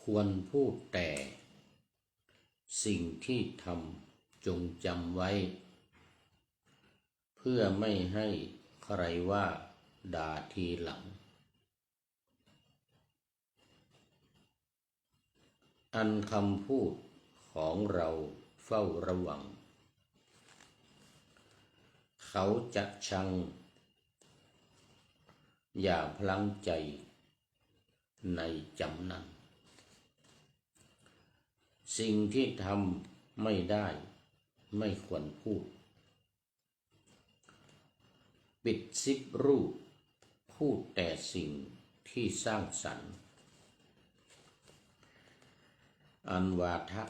ควรพูดแต่สิ่งที่ทำจงจำไว้ เพื่อไม่ให้ใครว่าด่าทีหลัง อันคำพูดของเราเฝ้าระวัง เขาจะชังอย่าพลั้งใจในจำนั้น สิ่งที่ทำไม่ได้ไม่ควรพูด ปิดซิปรูปพูดแต่สิ่งที่สร้างสรรค์ อันวาทะ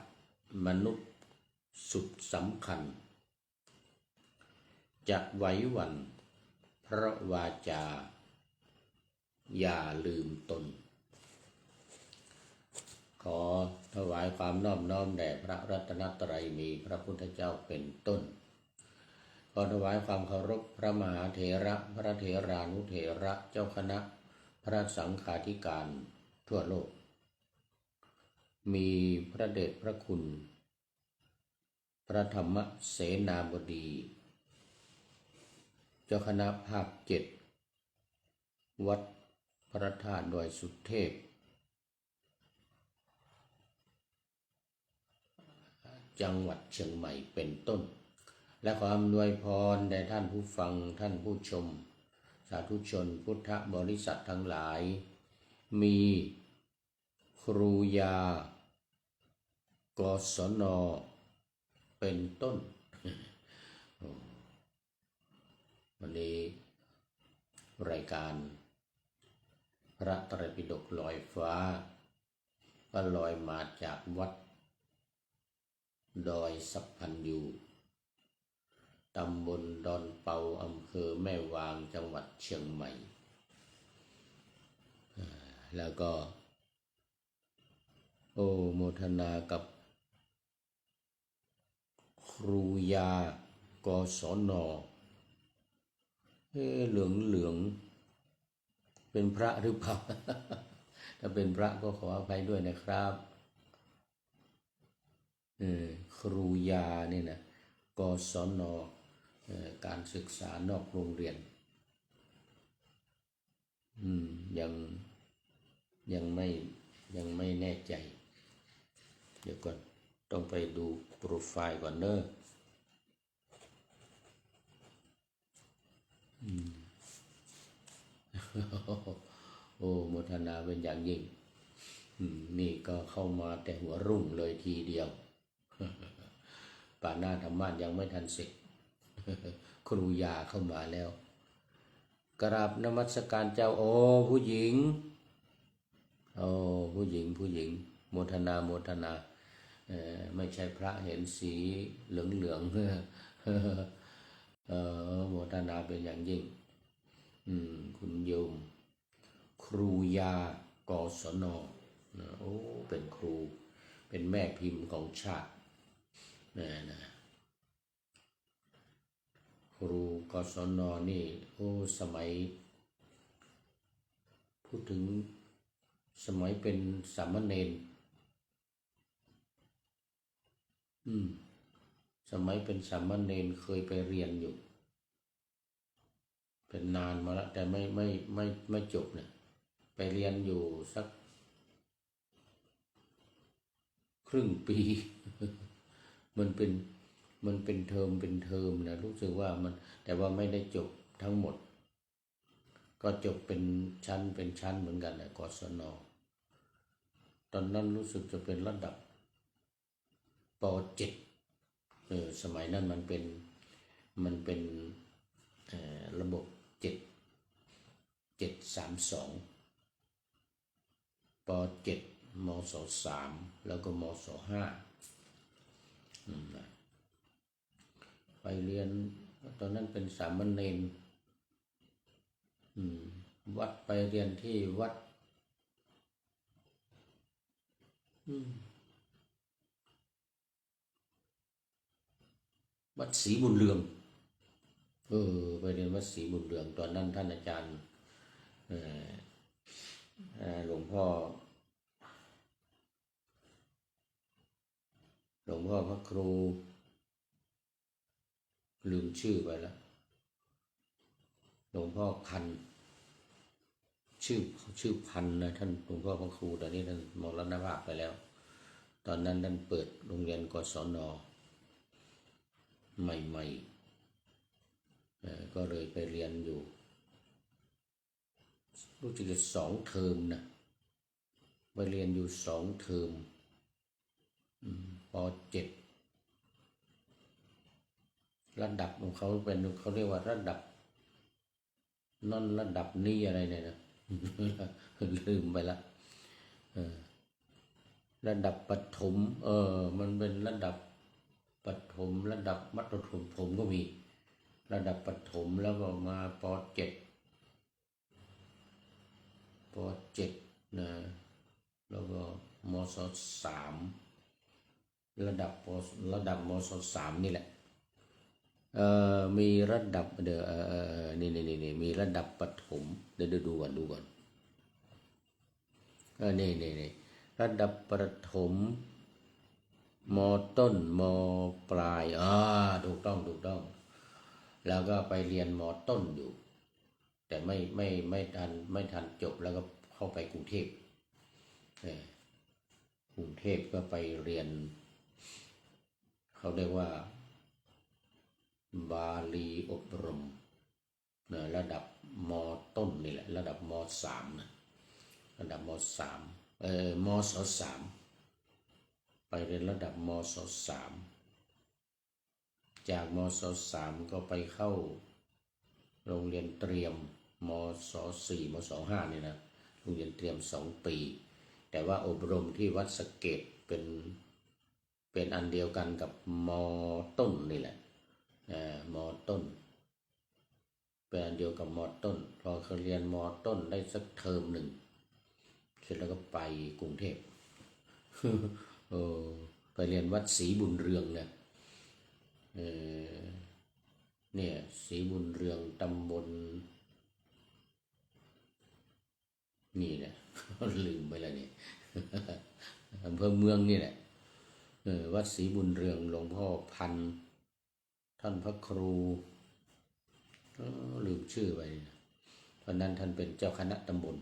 มนุษย์สุดสำคัญ จะไหวหวั่นเพราะวาจาอย่าลืมตน ขอถวายความนอบน้อมแด่พระรัตนตรัยมีพระพุทธเจ้าเป็นต้น ขอถวายความเคารพพระมหาเถระพระเถรานุเถระเจ้าคณะพระสังฆาธิการทั่วโลก มีพระเดชพระคุณพระธรรมเสนาบดีเจ้าคณะภาค7วัดพระธาตุดอยสุเทพจังหวัดเชียงใหม่เป็นต้น และขออำนวยพรแด่ท่านผู้ฟังท่านผู้ชมสาธุชนพุทธบริษัททั้งหลาย มีครูยากศนเป็นต้น วันนี้รายการพระไตรปิฎกลอยฟ้าก็ลอยมาจากวัดดอยสัพพันยูตำบลดอนเปาอำเภอแม่วางจังหวัดเชียงใหม่ แล้วก็โมทนากับครูยากศนเหลืองเป็นพระหรือเปล่า ถ้าเป็นพระก็ขออภัยด้วยนะครับครูยานี่นะกศนการศึกษานอกโรงเรียนยังไม่แน่ใจ เดี๋ยวก่อนต้องไปดูโปรไฟล์ก่อนเนอะโมทนาเป็นอย่างยิ่งนี่ก็เข้ามาแต่หัวรุ่งเลยทีเดียว ป่าหน้าธรรมะยังไม่ทันเสร็จ ครูยาเข้ามาแล้วกราบนมัสการเจ้าผู้หญิงผู้หญิงโมทนาไม่ใช่พระเห็นสีเหลืองโมทนาเป็นอย่างยิ่งคุณโยมครูยากศนเป็นครูเป็นแม่พิมพ์ของชาตินะครูกศนนี่สมัยพูดถึงสมัยเป็นสามเณรสมัยเป็นสามเณรเคยไปเรียนอยู่เป็นนานมาแล้วแต่ไม่จบเนี่ยไปเรียนอยู่สักครึ่งปี มันเป็นเทอมนะรู้สึกว่ามันแต่ว่าไม่ได้จบทั้งหมดก็จบเป็นชั้นเหมือนกันนะกศนตอนนั้นรู้สึกจะเป็นระดับป.7 สมัยนั้นมันเป็นระบบ732ป.7 มศ.3แล้วก็มศ.5ไปเรียนตอนนั้นเป็นสามเณรวัดไปเรียนที่วัดศรีบุญเรืองไปเรียนวัดศรีบุญเรืองตอนนั้นท่านอาจารย์หลวงพ่อ หลวงพ่อพระครูลืมชื่อไปแล้วหลวงพ่อพันธุ์ชื่อพันธุ์นะท่านหลวงพ่อพระครูตอนนี้ท่านมรณภาพไปแล้วตอนนั้นท่านเปิดโรงเรียนกศนใหม่ๆก็เลยไปเรียนอยู่รู้สึกจะ2 เทอมนะไปเรียนอยู่2 เทอมป.7ระดับของเขาเป็นเขาเรียกว่าระดับนั่นระดับนี้อะไรเนี่ยนะ ลืมไปละระดับประถมมันเป็นระดับประถมระดับมัธยมผมก็มีระดับประถมแล้วก็มาป.7นะแล้วก็มศ.3ระดับมศ.3นี่แหละมีระดับนี่มีระดับประถมเดี๋ยวดูก่อนนี่ระดับประถมม.ต้นม.ปลายถูกต้องแล้วก็ไปเรียนม.ต้นอยู่แต่ไม่ทันจบแล้วก็เข้าไปกรุงเทพก็ไปเรียนเขาเรียกว่าบาลีอบรมระดับม.ต้นนี่แหละระดับม.3นะระดับม.3มศ.3ไปเรียนระดับมศ.3จากมศ.3ก็ไปเข้าโรงเรียนเตรียมมศ.4มศ.5นี่นะโรงเรียนเตรียม2 ปีแต่ว่าอบรมที่วัดสะเกษเป็นอันเดียวกันกับม.ต้นนี่แหละม.ต้นเป็นอันเดียวกับม.ต้นพอเขาเรียนม.ต้นได้สักเทอมหนึ่งเสร็จแล้วก็ไปกรุงเทพ ไปเรียนวัดศรีบุญเรืองเนี่ยศรีบุญเรืองตำบลนี่แหละ ลืมไปแล้วเนี่ย อำเภอเมืองนี่แหละวัดศรีบุญเรืองหลวงพ่อพันธุ์ท่านพระครูลืมชื่อไปตอนนั้นท่านเป็นเจ้าคณะตำบล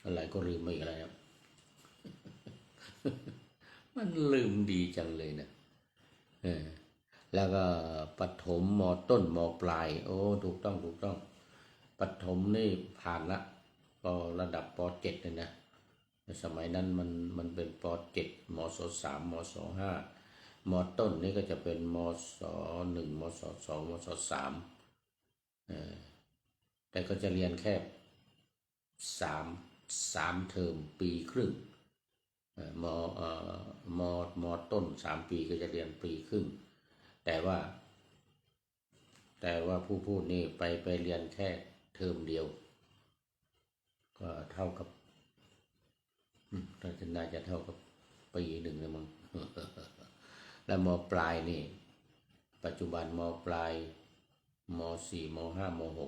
อะไรก็ลืมไปอีกแล้ว มันลืมดีจังเลยนะแล้วก็ประถมม.ต้นม.ปลายถูกต้องประถมนี่ผ่านละก็ระดับป.7เลยนะสมัยนั้นมันเป็นป.7มศ.3มศ.5ม.ต้นนี่ก็จะเป็นมศ.1มศ.2มศ.3แต่ก็จะเรียนแค่3 เทอมปีครึ่งมต้น3 ปีก็จะเรียนปีครึ่งแต่ว่าผู้พูดนี่ไปเรียนแค่เทอมเดียวก็เท่ากับน่าจะเท่ากับปีหนึ่งเลยมั้ง แล้วม.ปลายนี่ปัจจุบันม.ปลายม.4ม.5ม.6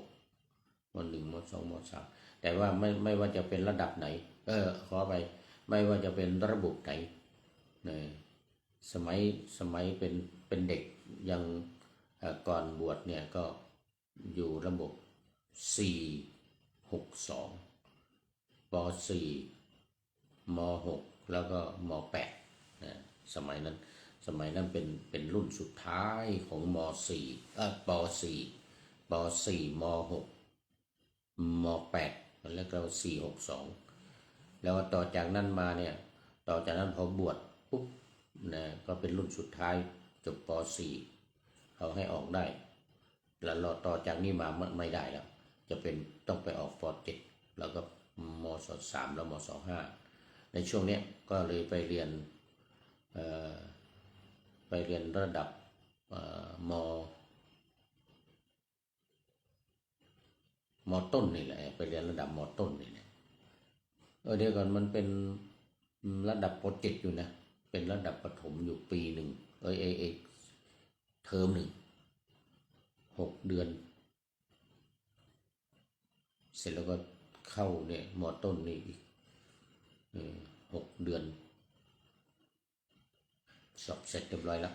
ม.1ม.2ม.3แต่ว่าไม่ว่าจะเป็นระดับไหนขอไปไม่ว่าจะเป็นระบบไหนสมัยเป็นเด็กยังก่อนบวชเนี่ยก็อยู่ระบบ4-6-2ป.4 ม.6แล้วก็ม.8สมัยนั้นเป็นรุ่นสุดท้ายของม.4 ป.4 ม.6 ม.8 แล้วก็4-6-2แล้วต่อจากนั้นมาเนี่ยต่อจากนั้นพอบวชปุ๊บนะก็เป็นรุ่นสุดท้ายจบป.4 เขาให้ออกได้แล้วต่อจากนี้มาไม่ได้แล้วจะเป็นต้องไปออกป.7แล้วก็มศ.3แล้วมศ.5ในช่วงนี้ก็เลยไปเรียนระดับมต้นนี่แหละไปเรียนระดับมต้นนี่แหละเดี๋ยวก่อนมันเป็นระดับป.7อยู่นะเป็นระดับประถมอยู่ปีหนึ่งเทอมหนึ่ง6 เดือนเสร็จแล้วก็เข้าเนี่ยมต้นนี่อีก 6 เดือนสอบเสร็จเรียบร้อยแล้ว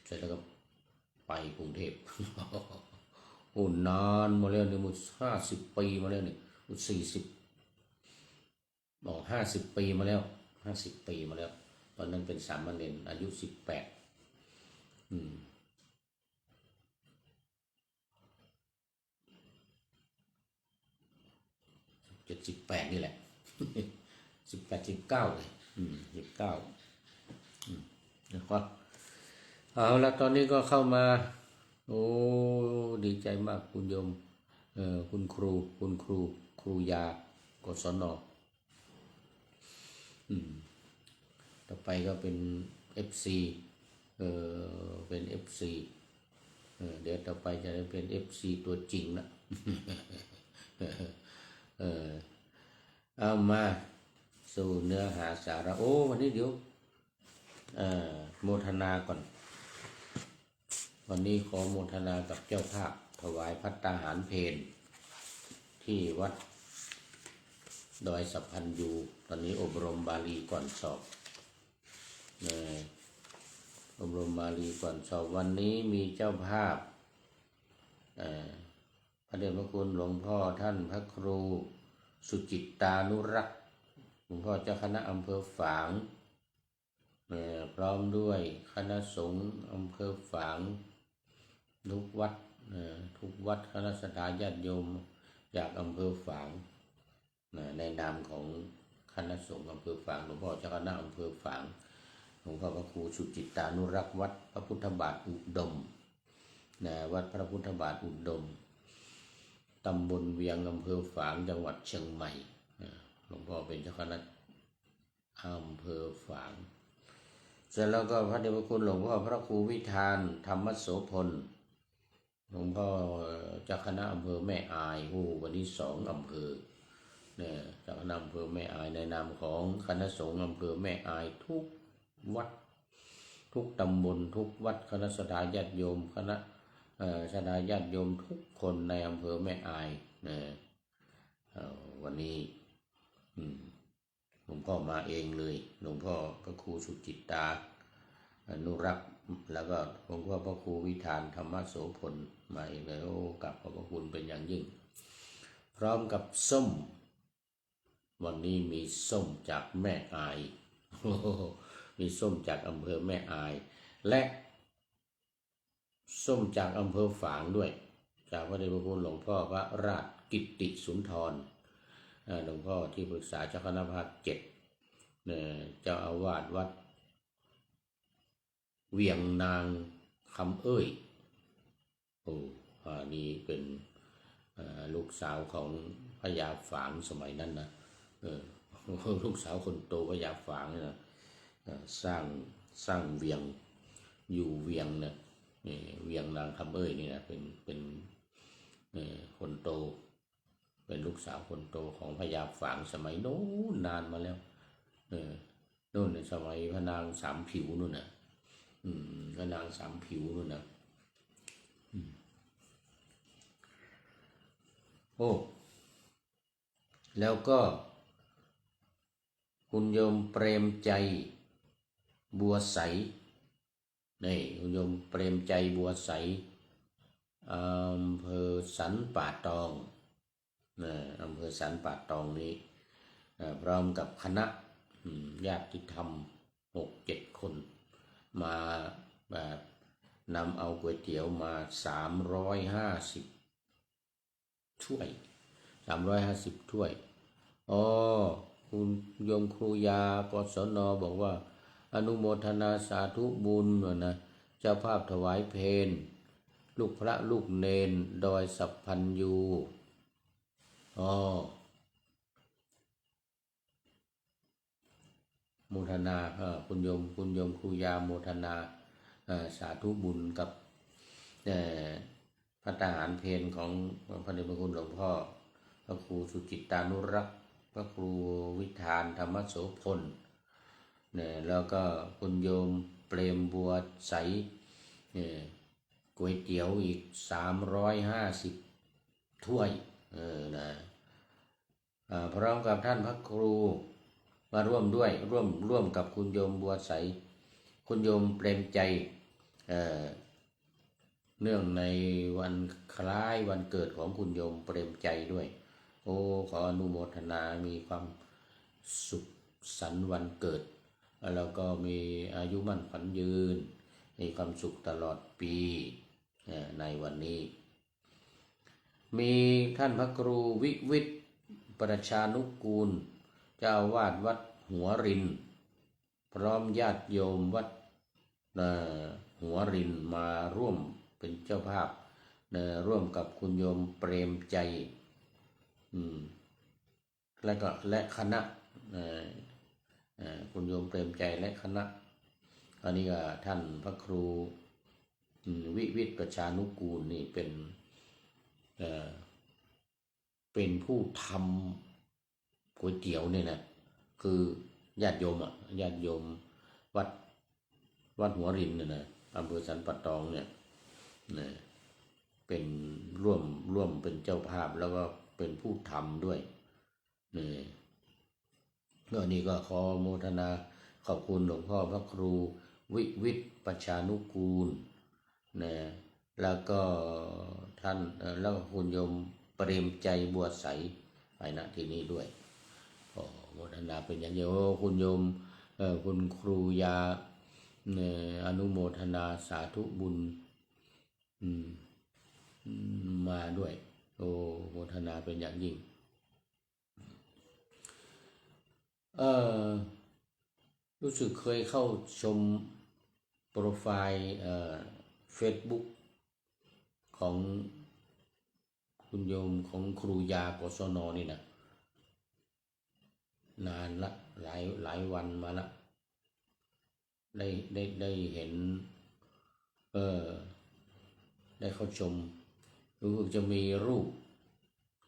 เสร็จแล้วก็ไปกรุงเทพ โอ้นานมาแล้วเนี่ยมัน50 ปีมาแล้วเนี่ยมัน40บอก50 ปีมาแล้ว50 ปีมาแล้วตอนนั้นเป็นสามเณรอายุ1817 18นี่แหละ18 19เลย19นะครับเอาละตอนนี้ก็เข้ามาโอ้ดีใจมากคุณโยมคุณครูยากศนต่อไปก็เป็น FC เป็น FC เดี๋ยวต่อไปจะได้เป็น FC ตัวจริงนะเอามาสู่เนื้อหาสาระโอ้วันนี้เดี๋ยวโมทนาก่อนวันนี้ขอโมทนากับเจ้าภาพถวายภัตตาหารเพลที่วัดดอยสัพพันยูตอนนี้อบรมบาลีก่อนสอบอบรมบาลีก่อนสอบวันนี้มีเจ้าภาพพระเดชพระคุณหลวงพ่อท่านพระครูสุจิตตานุรักษ์หลวงพ่อเจ้าคณะอำเภอฝางพร้อมด้วยคณะสงฆ์อำเภอฝางทุกวัดคณะสัตยาติโยมจากอำเภอฝางในนามของคณะสงฆ์อำเภอฝางหลวงพ่อเจ้าคณะอำเภอฝางหลวงพ่อพระครูสุจิตตานุรักษ์วัดพระพุทธบาทอุดมวัดพระพุทธบาทอุดมตำบลเวียงอำเภอฝางจังหวัดเชียงใหม่หลวงพ่อเป็นเจ้าคณะอำเภอฝางเสร็จแล้วก็พระเดชพระคุณหลวงพ่อพระครูวิธานธรรมโสพลหลวงพ่อเจ้าคณะอำเภอแม่อายวันนี้2 อำเภอเจ้าคณะอำเภอแม่อายในนามของคณะสงฆ์อำเภอแม่อายทุกวัดทุกตำบลทุกวัดคณะสัตยาติโยมคณะสัตยาติโยมทุกคนในอำเภอแม่อายวันนี้หลวงพ่อมาเองเลยหลวงพ่อพระครูสุจิตตาอนุรักษ์แล้วก็หลวงพ่อพระครูวิธานธรรมโสพลมาเองเลยกับขอบพระคุณเป็นอย่างยิ่งพร้อมกับส้มวันนี้มีส้มจากแม่อายมีส้มจากอำเภอแม่อายและส้มจากอำเภอฝางด้วยจากพระเดชพระคุณหลวงพ่อพระราชกิตติสุนทรหลวงพ่อที่ปรึกษาเจ้าคณะภาค7เจ้าอาวาสวัดเวียงนางคำเอ้ยนี่เป็นลูกสาวของพญาฝางสมัยนั้นนะลูกสาวคนโตพญาฝางเนี่ยนะสร้างเวียงอยู่เวียงเนี่ยเวียงนางคำเอ้ยนี่นะเป็นคนโตเป็นลูกสาวคนโตของพญาฝางสมัยโน้นนานมาแล้วโน่นในสมัยพระนางสามผิวนู่นน่ะพระนางสามผิวนู่นน่ะแล้วก็คุณโยมเปรมใจบัวใสนี่คุณโยมเปรมใจบัวใสอำเภอสันป่าตองอำเภอสันป่าตองนี้พร้อมกับคณะญาติธรรม6-7 คนมาแบบนำเอาก๋วยเตี๋ยวมา350 ถ้วยคุณโยมครูยากศนบอกว่าอนุโมทนาสาธุบุญนะเจ้าภาพถวายเพลลูกพระลูกเนนดอยสัพพันยูโมทนาคุณโยมครูยาโมทนาสาธุบุญกับพระทหารเพลของพระเดชพระคุณหลวงพ่อพระครูสุจิตตานุรักษ์พระครูวิธานธรรมโสพลแล้วก็คุณโยมเปรมบัวใสก๋วยเตี๋ยวอีก350 ถ้วยพร้อมกับท่านพระครู มาร่วมด้วยร่วมกับคุณโยมบัวใสคุณโยมเปรมใจเนื่องในวันคล้ายวันเกิดของคุณโยมเปรมใจด้วยโอ้ขออนุโมทนามีความสุขสันต์วันเกิดแล้วก็มีอายุมั่นขวัญยืนมีความสุขตลอดปีในวันนี้มีท่านพระครูวิวิตรประชานุกูลเจ้าอาวาสวัดหัวรินพร้อมญาติโยมวัดหัวรินมาร่วมเป็นเจ้าภาพร่วมกับคุณโยมเปรมใจและคณะคุณโยมเปรมใจและคณะอันนี้ก็ท่านพระครูวิวิตรประชานุกูลนี่เป็นผู้ทำก๋วยเตี๋ยวเนี่ยนะคือญาติโยมวัดหัวรินเนี่ยนะอำเภอสันป่าตองเนี่ยเป็นร่วมเป็นเจ้าภาพแล้วก็เป็นผู้ทำด้วยแล้วนี่ก็ขอโมทนาขอบคุณหลวงพ่อพระครูวิวิตรประชานุกูลนะแล้วก็ท่านแล้วก็คุณโยมเปรมใจบัวใสไปณที่นี้ด้วยโมทนาเป็นอย่างเดียวคุณโยมคุณครูยาอนุโมทนาสาธุบุญมาด้วยโมทนาเป็นอย่างยิ่งรู้สึกเคยเข้าชมโปรไฟล์Facebook ของคุณโยมของครูยากศน.นี่นะนานละหลายวันมาละได้เห็นได้เข้าชมรู้สึกจะมีรูป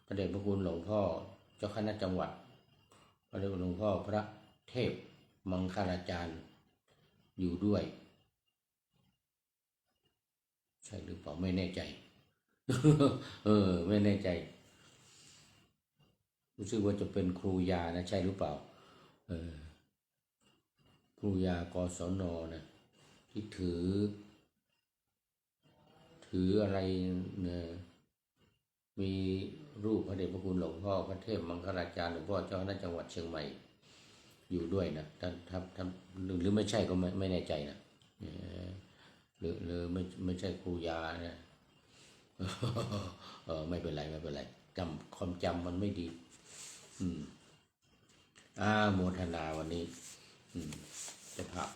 พระเดชพระคุณหลวงพ่อเจ้าคณะจังหวัดพระเดชพระคุณหลวงพ่อพระเทพมังคลาจารย์อยู่ด้วยใช่หรือเปล่าไม่แน่ใจ ไม่แน่ใจรู้สึกว่าจะเป็นครูยานะใช่หรือเปล่าครูยากศน.นะที่ถืออะไรเนี่ยมีรูปพระเดชพระคุณหลวงพ่อพระเทพมังคลาจารย์หลวงพ่อเจ้าคณะจังหวัดเชียงใหม่อยู่ด้วยนะท่านหรือไม่ใช่ก็ไม่แน่ใจนะหรือไม่ใช่ครูยานะไม่เป็นไรความจำมันไม่ดีโมทนาวันนี้จะผัก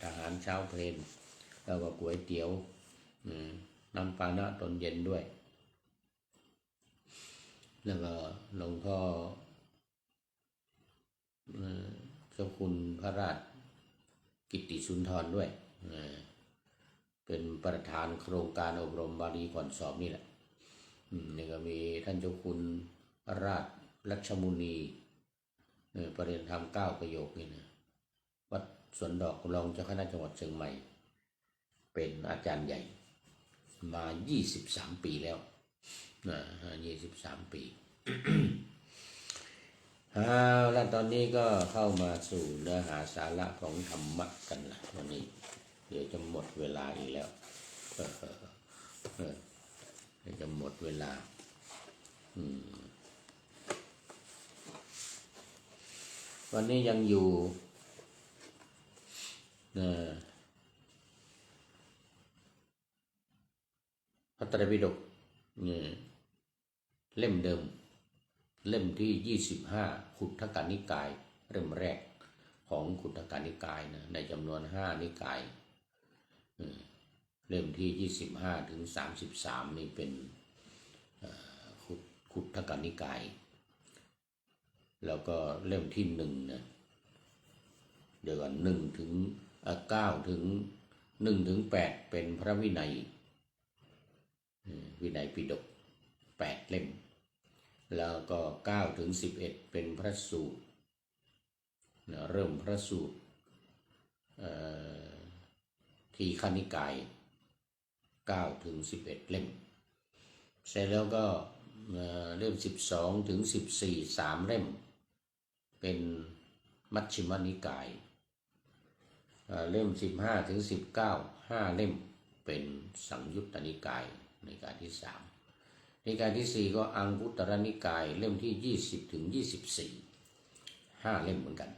อาหารเช้าเพลนแล้วก็ก๋วยเตี๋ยวน้ำปานะตอนเย็นด้วยแล้วก็หลวงพ่อเจ้าคุณพระราชกิตติสุนทรด้วยเป็นประธานโครงการอบรมบาลีก่อนสอบนี่แหละนี่ก็มีท่านเจ้าคุณราชรัชมุนีประเรียนธรรม9 ประโยคนี่นะวัดสวนดอกรองเจ้าคณะจังหวัดเชียงใหม่เป็นอาจารย์ใหญ่มา23 ปีแล้ว23 ปี แล้วตอนนี้ก็เข้ามาสู่เนื้อหาสาระของธรรมะกันละวันนี้เดี๋ยวจะหมดเวลาอีกแล้วเดี๋ยวจะหมดเวลาวันนี้ยังอยู่พระไตรปิฎกเล่มเดิมเล่มที่25ขุททกนิกายเล่มแรกของขุททกนิกายนะในจำนวน5นิกายเล่มที่25 ถึง 33นี่เป็นขุททกนิกายแล้วก็เล่มที่1นะเดี๋ยวก่อน1 ถึง 9 ถึง1 ถึง 8เป็นพระวินัยปิฎก8 เล่มแล้วก็9 ถึง 11เป็นพระสูตรเริ่มพระสูตรทีฆนิกาย9 ถึง 11เล่มเสร็จแล้วก็เล่ม12 ถึง 14 3 เล่มเป็น มัชฌิมนิกายเล่ม15 ถึง 19 5 เล่มเป็นสังยุตตนิกายในการที่3ในการที่4ก็อังคุตรนิกายเล่มที่20 ถึง 24 5 เล่มเหมือนกัน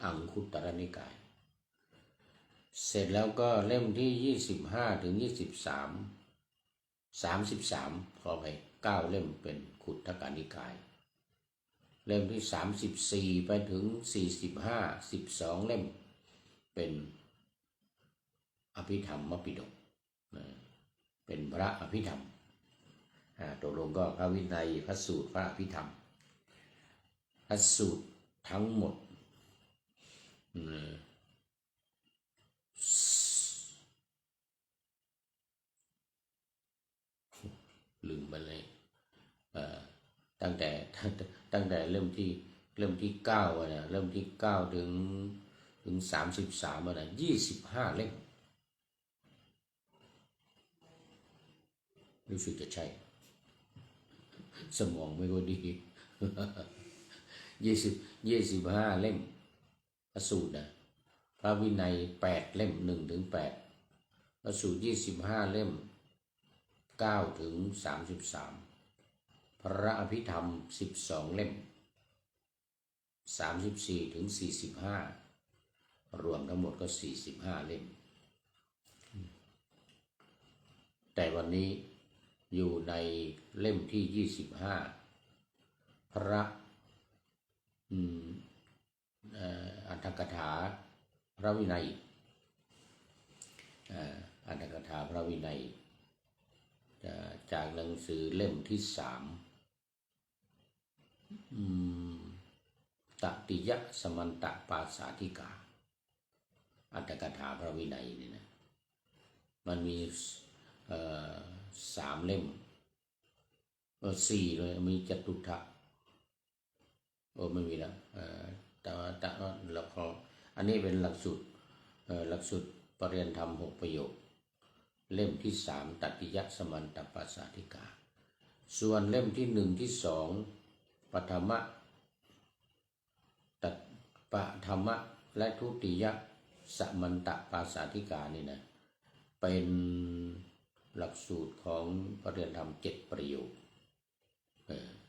อังคุตรนิกายเสร็จแล้วก็เล่มที่25 ถึง 33 ขอไป9 เล่มเป็นขุททกนิกายเล่มที่34ไปถึง45 12 เล่มเป็นอภิธรรมปิฎกเป็นพระอภิธรรมตกลงก็พระวินัยพระสูตรพระอภิธรรมพระสูตรทั้งหมดลืมไปเลยตั้งแต่เริ่มที่9นะเริ่มที่9ถึง33นะ25 เล่มรู้สึกจะใช่สมองไม่ค่อยดี25 เล่มพระสูตรนะพระวินัย8 เล่ม1 ถึง 8พระสูตร25 เล่ม9 ถึง 33พระอภิธรรม12 เล่ม34 ถึง 45รวมทั้งหมดก็45 เล่มแต่วันนี้อยู่ในเล่มที่25พระอัตถกถาพระวินัยอัตถกถาพระวินัยจากหนังสือเล่มที่3ตติยสมันตปาสาธิกาอัตถกถาพระวินัยนี่นะมันมี3 เล่ม4เลยมีจตุถะไม่มีแล้วแต่แล้วก็อันนี้เป็นหลักสูตรปริญญาธรรม6 ประโยคเล่มที่3ตติยสมันตปาสาธิกาส่วนเล่มที่1ที่2ปฐมะปฐมะและทุติยสมันตปาสาธิกานี่นะเป็นหลักสูตรของปริญญาธรรม7 ประโยค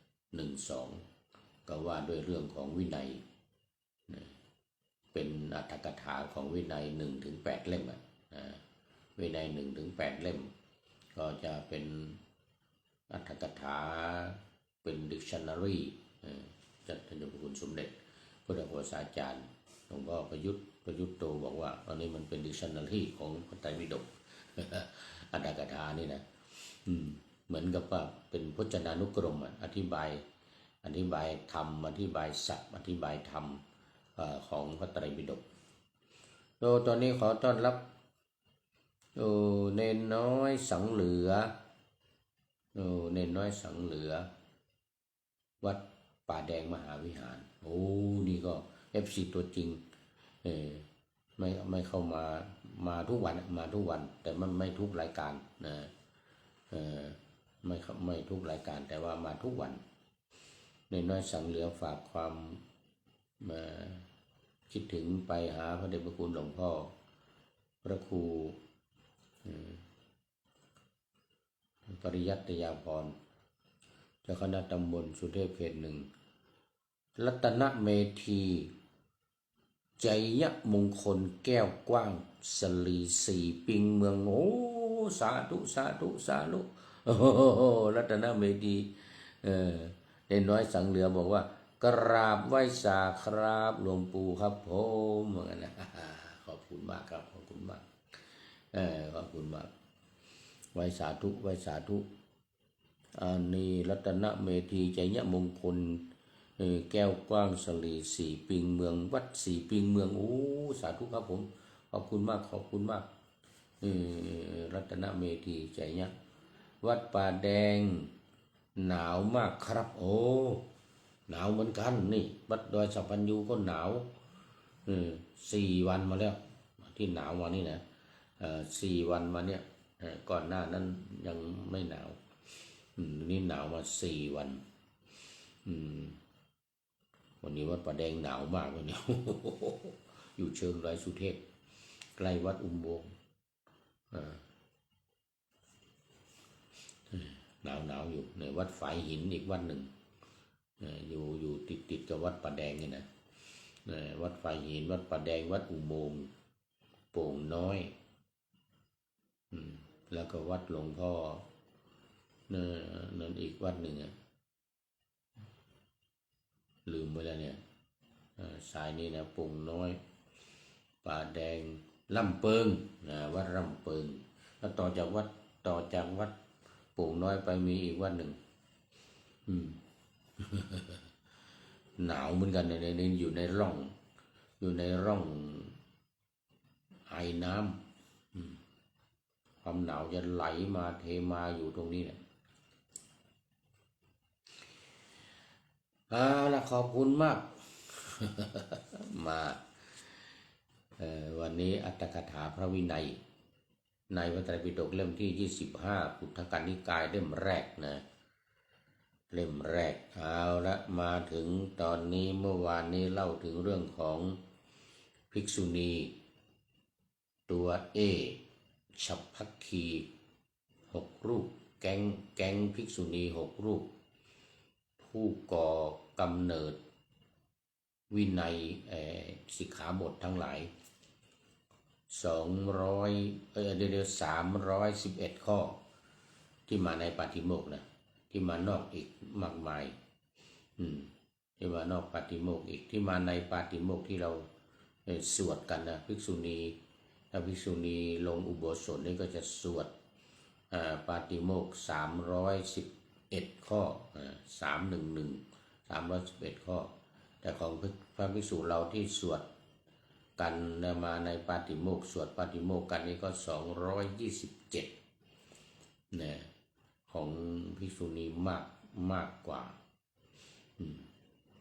1 2ก็ว่าด้วยเรื่องของวินัยเป็นอัตถกถาของวินัย1 ถึง 8 เล่มวินัย1 ถึง 8 เล่มก็จะเป็นอัตถกถาเป็น dictionary จัดท่านเจ้าพระคุณสมเด็จพระโฆษาจารย์หลวงพ่อประยุทธ์โตบอกว่าตอนนี้มันเป็น dictionary ของพระไตรปิฎกอัตถกถานี่นะเหมือนกับว่าเป็นพจนานุกรมอธิบายธรรมอธิบายศัพท์อธิบายธรรมของพระไตรปิฎกตอนนี้ขอต้อนรับเนนน้อยสังเหลือเนนน้อยสังเหลือวัดป่าแดงมหาวิหารนี่ก็ FC ตัวจริงไม่เข้ามาทุกวันแต่มันไม่ทุกรายการนะไม่ทุกรายการแต่ว่ามาทุกวันเนนน้อยสังเหลือฝากความมาคิดถึงไปหาพระเดชพระคุณหลวงพ่อพระครูปริยัติยาภรณ์เจ้าคณะตำบลสุเทพเขต 1รัตนเมธีใจยมงคลแก้วกว้างสลี4ปิงเมืองสาธุรัตนเมธีเนนน้อยสังเหลือบอกว่ากราบไหว้สาครับหลวงปู่ครับผมเหมือนกันนะขอบคุณมากครับขอบคุณมากขอบคุณมากไหว้สาธุอันนี้รัตนเมธีใจยมงคลแก้วกว้างสลี4ปิงเมืองวัด4ปิงเมืองสาธุครับผมขอบคุณมากรัตนเมธีใจยะวัดป่าแดงหนาวมากครับหนาวเหมือนกันนี่วัดดอยสัพพัญญูก็หนาว4 วันมาแล้วที่หนาวมานี่นะ4 วันมาเนี่ยก่อนหน้านั้นยังไม่หนาวนี่หนาวมา4 วัน วันนี้วัดป่าแดงหนาวมากวันนี้ อยู่เชิงดอยสุเทพใกล้วัดอุโมงค์หนาวอยู่ในวัดฝายหินอีกวัดหนึ่งอยู่ติดกับวัดป่าแดงนี่นะวัดฝายหินวัดป่าแดงวัดอุโมงค์โป่งน้อยแล้วก็วัดหลวงพ่อนั่นอีกวัดหนึ่งลืมไปแล้วเนี่ยสายนี้นะโป่งน้อยป่าแดงลำเปิงวัดลำเปิงแล้วต่อจากวัดโป่งน้อยไปมีอีกวัดหนึ่งหนาวเหมือนกันในอยู่ในร่องไอน้ำความหนาวจะไหลมาเทมาอยู่ตรงนี้เนี่ยละขอบคุณมาก มาวันนี้อัตถกถาพระวินัยในพระไตรปิฎกเล่มที่25พุทธกนิกายเล่มแรกนะเล่มแรกเอาละมาถึงตอนนี้เมื่อวานนี้เล่าถึงเรื่องของภิกษุณีตัวฉัพพคี6รูปแก๊งภิกษุณี6รูปผู้ก่อกำเนิดวินัยสิกขาบททั้งหลาย311ข้อที่มาในปาฏิโมกข์นะที่มานอกอีกมากมายที่มานอกปาฏิโมกข์อีกที่มาในปาฏิโมกข์ที่เราสวดกันนะภิกษุณีถ้าภิกษุณีลงอุโบสถนี่ก็จะสวดปาฏิโมกข์311ข้อ311ข้อแต่ของพระภิกษุเราที่สวดกันมาในปาฏิโมกข์สวดปาฏิโมกข์กันนี่ก็227นะของภิกษุณีมากกว่า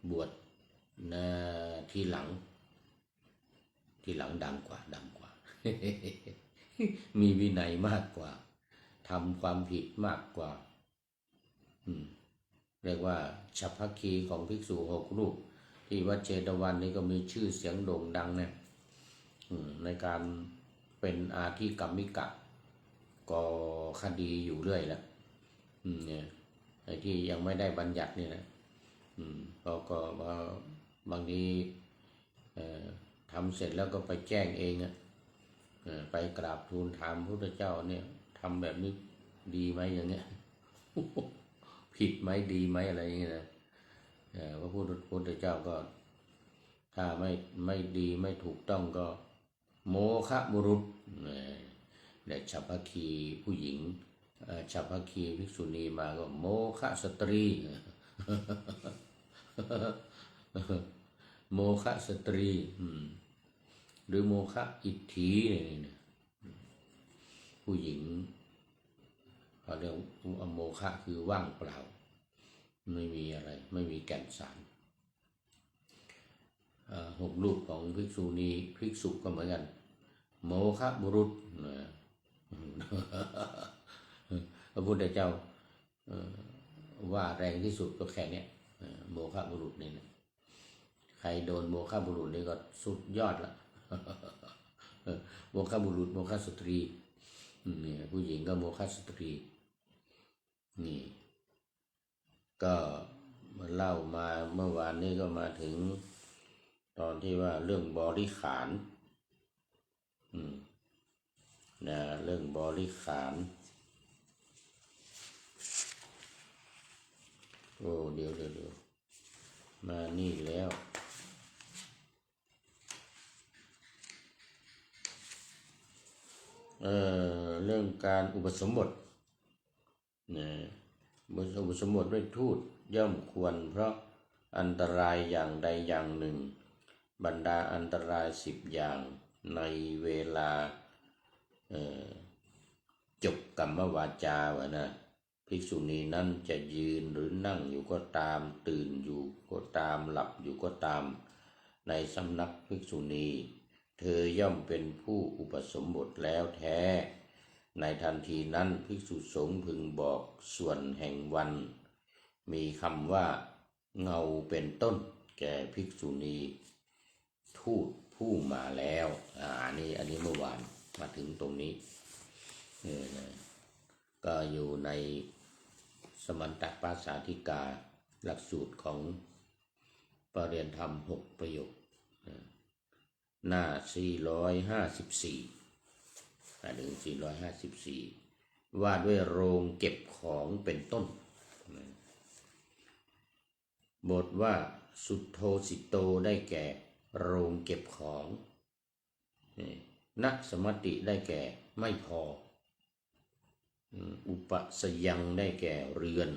บวชทีหลังดังกว่า มีวินัยมากกว่าทำความผิดมากกว่าเรียกว่าฉัพพคีของภิกษุ6รูปที่วัดเชตวันนี้ก็มีชื่อเสียงโด่งดังนะในการเป็นอาทิกรรมิกะก่อคดีอยู่เรื่อยแล้วเนี่ยไอ้ที่ยังไม่ได้บัญญัตินี่นะก็บางทีทำเสร็จแล้วก็ไปแจ้งเองไปกราบทูลถามพระพุทธเจ้าเนี่ยทำแบบนี้ดีไหมอย่างเงี้ย ผิดไหมดีไหมอะไรอย่างเงี้ยนะพระพุทธเจ้าก็ถ้าไม่ดีไม่ถูกต้องก็โมฆะบุรุษและฉัพพคีผู้หญิงฉัพพคีภิกษุณีมาก็โมฆะสตรี โมฆะสตรีหรือโมฆะอิทธิเนี่ยผู้หญิงเขาเรียกโมฆะคือว่างเปล่าไม่มีอะไรไม่มีแก่นสาร6รูปของภิกษุณีภิกษุก็เหมือนกันโมฆะบุรุษพระพุทธเจ้าว่าแรงที่สุดก็แค่นี้โมฆะบุรุษนี่นะใครโดนโมฆะบุรุษนี่ก็สุดยอดละ โมฆะบุรุษโมฆะสตรีนี่ผู้หญิงก็โมฆะสตรีนี่ก็มาเล่ามาเมื่อวานนี้ก็มาถึงตอนที่ว่าเรื่องบริขารนะเรื่องบริขารโอ้เดี๋ยวมานี่แล้วเรื่องการอุปสมบทนะอุปสมบทด้วยทูตย่อมควรเพราะอันตรายอย่างใดอย่างหนึ่งบรรดาอันตราย10อย่างในเวลาจบกรรมวาจาวะนะภิกษุณีนั้นจะยืนหรือนั่งอยู่ก็ตามตื่นอยู่ก็ตามหลับอยู่ก็ตามในสำนักภิกษุณีเธอย่อมเป็นผู้อุปสมบทแล้วแท้ในทันทีนั้นภิกษุสงฆ์พึงบอกส่วนแห่งวันมีคำว่าเงาเป็นต้น แก่ภิกษุณีทูตผู้มาแล้วอันนี้เมื่อวานมาถึงตรงนี้ก็อยู่ในสมันตปาสาธิกาหลักสูตรของปรริยนธรรม6ประโยคหน้า454ถึง454ว่าด้วยโรงเก็บของเป็นต้นบทว่าสุทโธสิโตได้แก่โรงเก็บของนักสมติได้แก่ไม่พออุปสยังได้แก่เรือน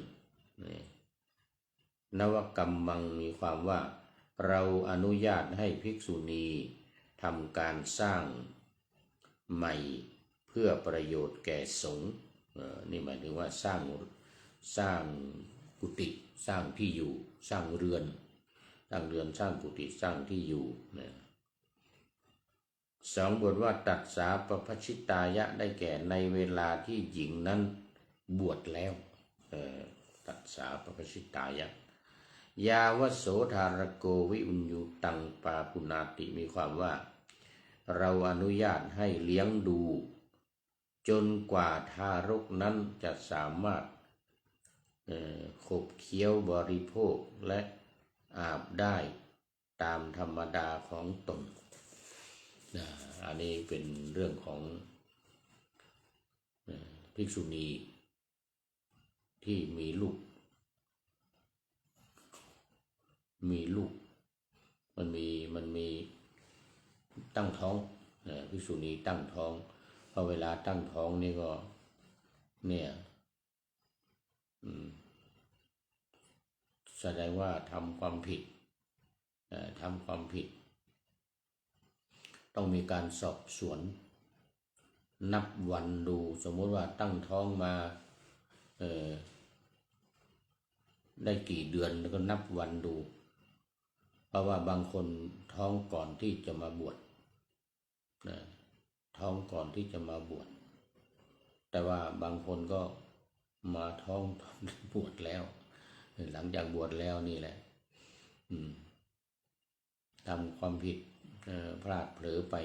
นวกรรมมังมีความว่าเราอนุญาตให้ภิกษุณีทำการสร้างใหม่เพื่อประโยชน์แก่สงฆ์นี่หมายถึงว่าสร้างกุฏิสร้างที่อยู่สร้างเรือนสร้างกุฏิสร้างที่อยู่สองบทว่าตัดสาปพชิตายะได้แก่ในเวลาที่หญิงนั้นบวชแล้วตัดสาปพชิตายะยาวโสธารโกวิอุญญูตังปาปุนาติมีความว่าเราอนุญาตให้เลี้ยงดูจนกว่าทารกนั้นจะสามารถขบเคี้ยวบริโภคและอาบได้ตามธรรมดาของตนอันนี้เป็นเรื่องของภิกษุณีที่มีลูกมันมีตั้งท้องภิกษุณีตั้งท้องพอเวลาตั้งท้องนี่ก็เนี่ยแสดงว่าทำความผิดต้องมีการสอบสวนนับวันดูสมมติว่าตั้งท้องมาได้กี่เดือนแล้วก็นับวันดูเพราะว่าบางคนท้องก่อนที่จะมาบวชท้องก่อนที่จะมาบวชแต่ว่าบางคนก็มาท้องตอนบวชแล้วหลังจากบวชแล้วนี่แหละทำความผิดพลาดเผลอไป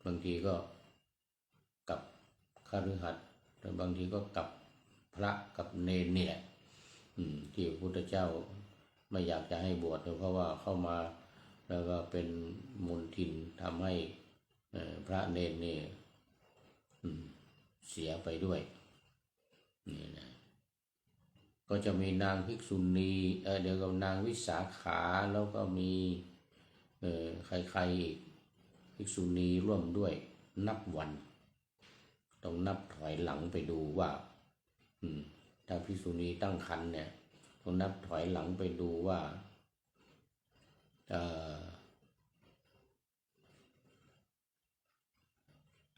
บางทีก็กับคฤหัสถ์แต่บางทีก็กับพระกับเนรเนี่ยที่พระพุทธเจ้าไม่อยากจะให้บวชเพราะว่าเข้ามาแล้วก็เป็นมลทินทำให้พระเนรนี่เสียไปด้วยนี่นะก็จะมีนางภิกษุณีเดี๋ยวกับนางวิสาขาแล้วก็มีใครๆอีกภิกษุณีร่วมด้วยนับวันต้องนับถอยหลังไปดูว่าถ้าภิกษุณีตั้งครรภ์เนี่ยต้องนับถอยหลังไปดูว่า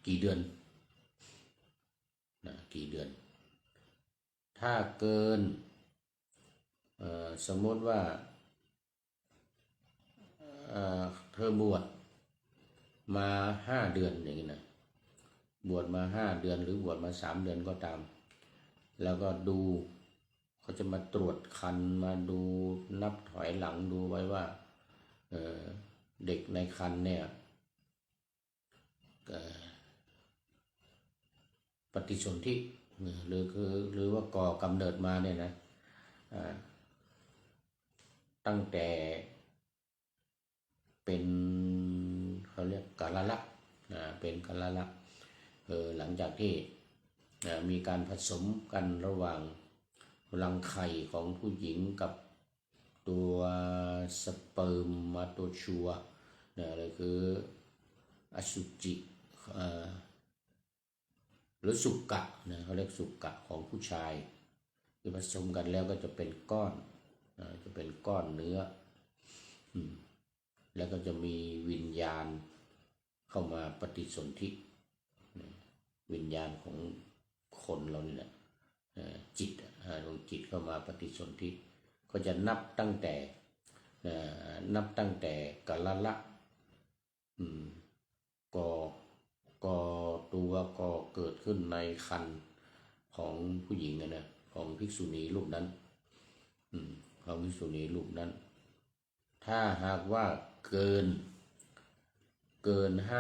กี่เดือนถ้าเกินสมมติว่าเธอบวชมา5 เดือนอย่างนี้นะบวชมา5 เดือนหรือบวชมา3 เดือนก็ตามแล้วก็ดูเขาจะมาตรวจครรภ์มาดูนับถอยหลังดูไว้ว่าเด็กในครรภ์เนี่ยปฏิสนธิหรือว่าก่อกำเนิดมาเนี่ยนะตั้งแต่เป็นเขาเรียกกาลละเป็นกาลละหลังจากที่มีการผสมกันระหว่างรังไข่ของผู้หญิงกับตัวสเปิร์มมาตัวชัวเลยคืออสุจิหรือสุกะเขาเรียกสุกะของผู้ชายที่ผสมกันแล้วก็จะเป็นก้อนเนื้อแล้วก็จะมีวิญญาณเข้ามาปฏิสนธิวิญญาณของคนเราเนี่ยจิตดวงจิตเข้ามาปฏิสนธิก็จะนับตั้งแต่กาลละก่อเกิดขึ้นในครรภ์ของผู้หญิงนะของภิกษุณีรูปนั้นพ พระภิกษุณีรูปนั้น ถ้าหากว่าเกิน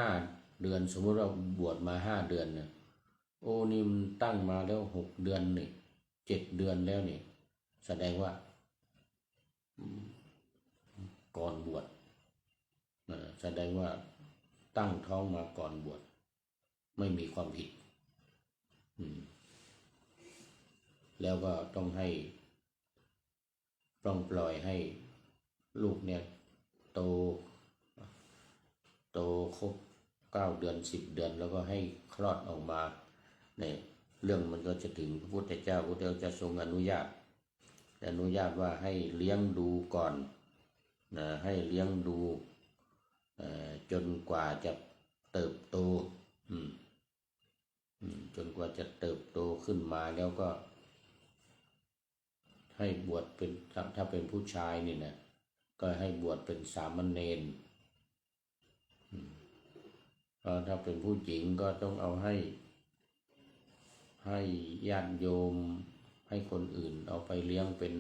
5 เดือน สมมติว่าบวชมา5 เดือนนะโอ้นี่มันตั้งมาแล้ว6 เดือนนี่7 เดือนแล้วนี่แสดงว่าก่อนบวชแสดงว่าตั้งท้องมาก่อนบวชไม่มีความผิดแล้วก็ต้องปล่อยให้ลูกเนี่ยโตครบ9 เดือน 10 เดือนแล้วก็ให้คลอดออกมาเนี่ยเรื่องมันก็จะถึงพระพุทธเจ้าจะทรงอนุญาตว่าให้เลี้ยงดูก่อนนะให้เลี้ยงดูจนกว่าจะเติบโตจนกว่าจะเติบโตขึ้นมาแล้วก็ให้บวชเป็นถ้าเป็นผู้ชายนี่นะก็ให้บวชเป็นสามเณรถ้าเป็นผู้หญิงก็ต้องเอาให้ญาติโยมให้คนอื่นเอาไปเลี้ยงเป็น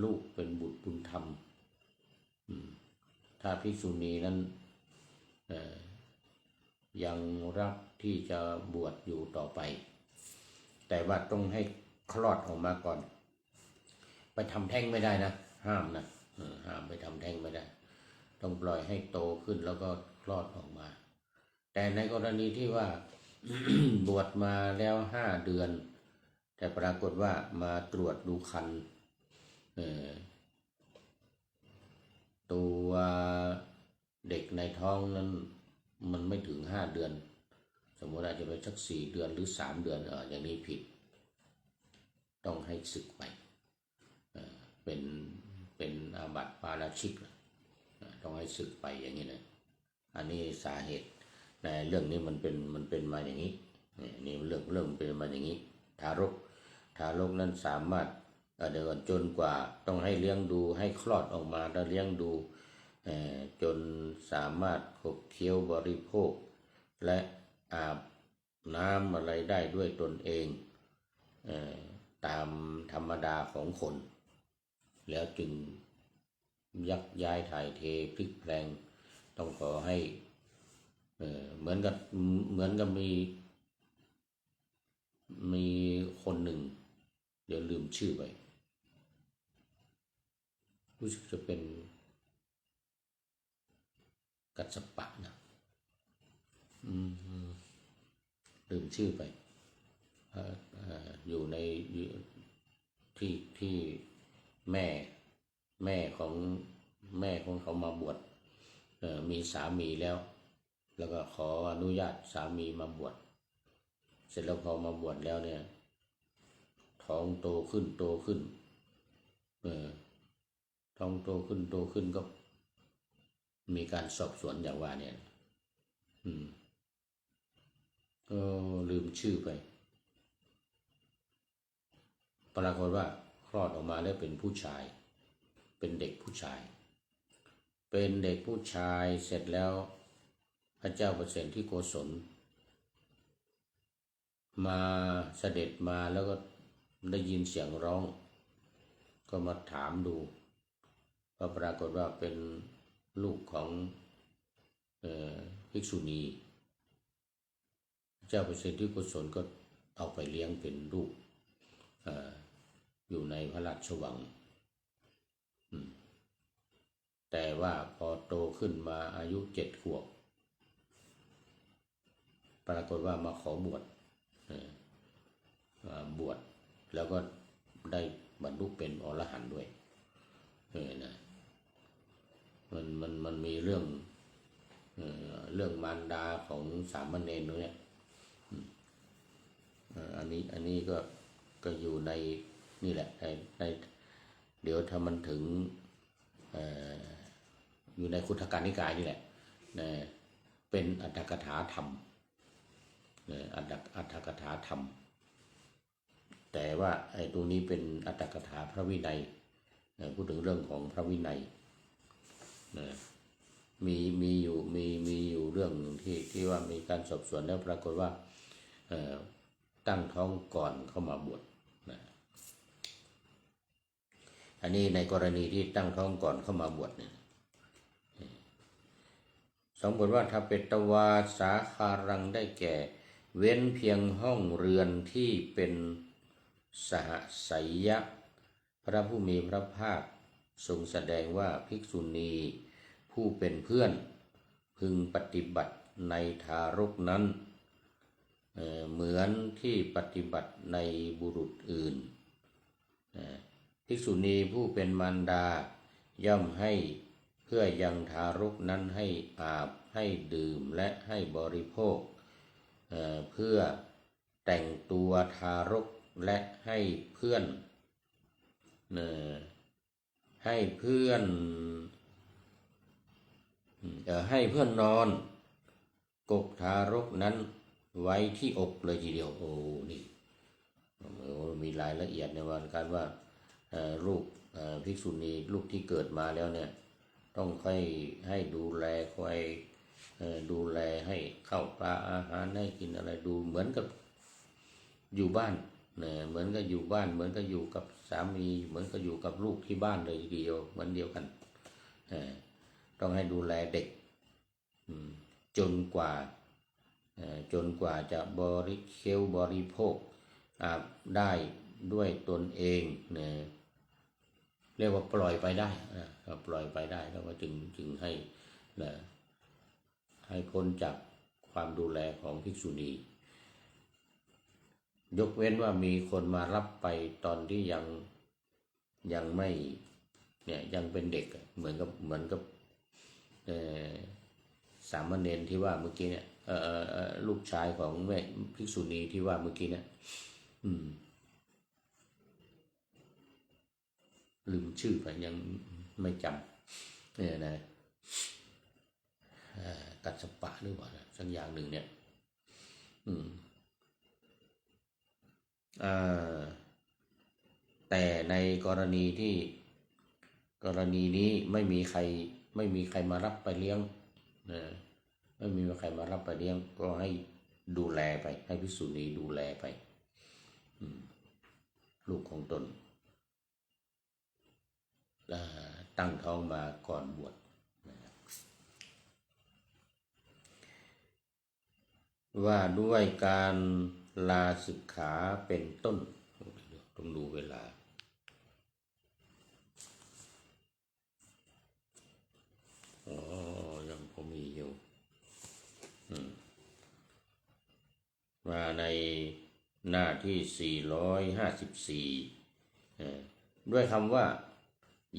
ลูกเป็นบุตรบุญธรรมถ้าภิกษุณีนั้นยังรักที่จะบวชอยู่ต่อไปแต่ว่าต้องให้คลอดออกมาก่อนไปทำแท้งไม่ได้นะห้ามนะห้ามไปทำแท้งไม่ได้ต้องปล่อยให้โตขึ้นแล้วก็คลอดออกมาแต่ในกรณีที่ว่า บวชมาแล้ว5 เดือนแต่ปรากฏว่ามาตรวจดูครรภ์ตัวเด็กในท้องนั้นมันไม่ถึง5 เดือนสมมติอาจจะไปสัก4 เดือนหรือ3 เดือนอย่างนี้ผิดต้องให้สึกไปเป็นอาบัติปาราชิกต้องให้สึกไปอย่างนี้นะอันนี้สาเหตุในเรื่องนี้มันเป็นมาอย่างนี้นี่เรื่องเป็นมาอย่างนี้ทารกนั้นสามารถเดี๋ยวก่อนจนกว่าต้องให้เลี้ยงดูให้คลอดออกมาแล้วเลี้ยงดูจนสามารถขบเคี้ยวบริโภคและอาบน้ำอะไรได้ด้วยตนเองตามธรรมดาของคนแล้วจึงยักย้ายถ่ายเทพลิกแปลงต้องขอให้เหมือนกับมีคนหนึ่งเดี๋ยวลืมชื่อไปรู้สึกจะเป็นกัสสปะนะลืมชื่อไปอยู่ในที่แม่ของเขามาบวชมีสามีแล้วก็ขออนุญาตสามีมาบวชเสร็จแล้วพอมาบวชแล้วเนี่ยท้องโตขึ้นท้องโตขึ้นก็มีการสอบสวนอย่างว่าเนี่ยก็ลืมชื่อไปปรากฏว่าคลอดออกมาแล้วเป็นผู้ชายเป็นเด็กผู้ชายเสร็จแล้วพระเจ้าประเสนที่โกศลมาเสด็จมาแล้วก็ได้ยินเสียงร้องก็มาถามดูก็ปรากฏว่าเป็นลูกของภิกษุณีเจ้าประเสนที่โกศลก็เอาไปเลี้ยงเป็นลูกอยู่ในพระราชวังแต่ว่าพอโตขึ้นมาอายุ7 ขวบปรากฏว่ามาขอบวชแล้วก็ได้บรรลุเป็นอรหันต์ด้วยนะมันมีเรื่องมารดาของสามเณรเนี่ยอันนี้ก็อยู่ในนี่แหละในเดี๋ยวถ้ามันถึงอยู่ในคุถกนิกายนี่แหละเป็นอัตถกถาธรรมอัตถกถาธรรมแต่ว่าไอ้ตรงนี้เป็นอัตถกถาพระวินัยพูดถึงเรื่องของพระวินัยมีอยู่เรื่องที่ว่ามีการสอบสวนแล้วปรากฏว่าตั้งท้องก่อนเข้ามาบวช อันนี้ในกรณีที่ตั้งท้องก่อนเข้ามาบวชเนี่ยสองบทว่าทเปตวาสาคารังได้แก่ เว้นเพียงห้องเรือนที่เป็นสหสัยยะพระผู้มีพระภาคทรงแสดงว่าภิกษุณีผู้เป็นเพื่อนพึงปฏิบัติในทารกนั้นเหมือนที่ปฏิบัติในบุรุษอื่นภิกษุณีผู้เป็นมารดาย่อมให้เพื่อยังทารกนั้นให้อาบให้ดื่มและให้บริโภคเพื่อแต่งตัวทารกและให้เพื่อนให้เพื่อนนอนกกทารกนั้นไว้ที่อกเลยทีเดียวโอ้นี่มีรายละเอียดในวันการว่าลูกภิกษุณีลูกที่เกิดมาแล้วเนี่ยต้องค่อยให้ดูแลคอยดูแลให้ข้าวปลาอาหารให้กินอะไรดูเหมือนกับอยู่บ้านเหมือนกับอยู่บ้านเหมือนกับอยู่กับสามีเหมือนกับอยู่กับลูกที่บ้านเลยทีเดียวเหมือนเดียวกันต้องให้ดูแลเด็กจนกว่าจะบริโภคได้ด้วยตนเองเรียกว่าปล่อยไปได้ปล่อยไปได้แล้วก็จึงให้พ้นจากความดูแลของภิกษุณียกเว้นว่ามีคนมารับไปตอนที่ยังไม่เนี่ยยังเป็นเด็กเหมือนกับสามเณรที่ว่าเมื่อกี้เนี่ยลูกชายของแม่ภิกษุณีที่ว่าเมื่อกี้เนี่ยลืมชื่อไปยังไม่จำเนี่ยนะกัสสปะหรือเปล่าสักอย่างหนึ่งเนี่ยแต่ในกรณีนี้ไม่มีใครมารับไปเลี้ยงไม่มีใครมารับไปเลี้ยงก็ให้ดูแลไปให้ภิกษุณีดูแลไปลูกของตนตั้งท้องมาก่อนบวชว่าด้วยการลาสิกขาเป็นต้นต้องดูเวลายังพอมีอยู่มาในหน้าที่454ด้วยคำว่า